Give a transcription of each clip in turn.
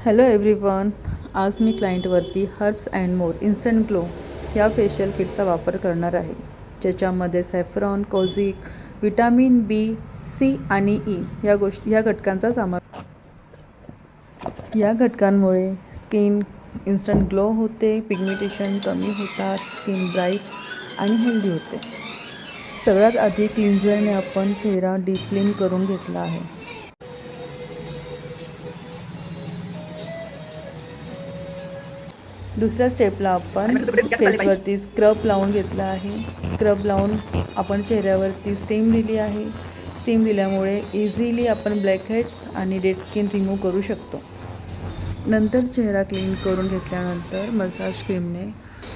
Hello everyone, आज मी क्लायंटवरती herbs and more instant glow या फेशियल किटचा वापर करणार आहे, ज्याच्यामध्ये saffron, kojic, vitamin B, C आणि ई या घटकांचा समावेश. या घटकांमुळे स्किन इन्स्टंट ग्लो होते, पिगमेंटेशन कमी होतात, स्किन ब्राईट आणि हेल्दी होते. सगळ्यात आधी क्लिन्झरने आपण चेहरा डीप क्लीन करून घेतला आहे. दुसऱ्या स्टेपला आपण फेसवरती स्क्रब लावून घेतला आहे. स्क्रब लावून आपण चेहऱ्यावरती स्टीम दिली आहे. स्टीम दिल्यामुळे इझिली आपण ब्लॅक हेड्स आणि डेड स्किन रिमूव्ह करू शकतो. नंतर चेहरा क्लीन करून घेतल्यानंतर मसाज क्रीमने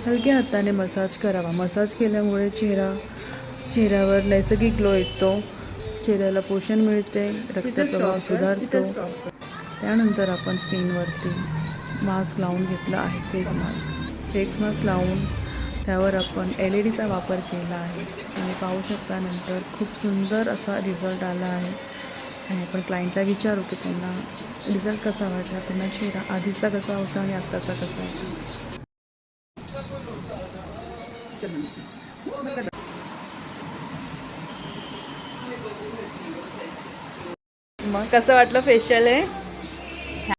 हलक्या हाताने मसाज करावा. मसाज केल्यामुळे चेहऱ्यावर नैसर्गिक ग्लो येतो, चेहऱ्याला पोषण मिळते, रक्तप्रवाह सुधारतो. त्यानंतर आपण स्किनवरती मास्क लावून घेतला आहे. फेस मास्क लावून त्यावर आपण LED चा वापर केला आहे. तुम्ही पाहू शकता नंतर खूप सुंदर असा रिझल्ट आला आहे. आणि आपण क्लायंटला विचारू की त्यांना रिझल्ट कसा वाटला, त्यांना चेहरा आधीचा कसा होता आणि आत्ताचा कसा होता. मग कसं वाटलं फेशियल आहे?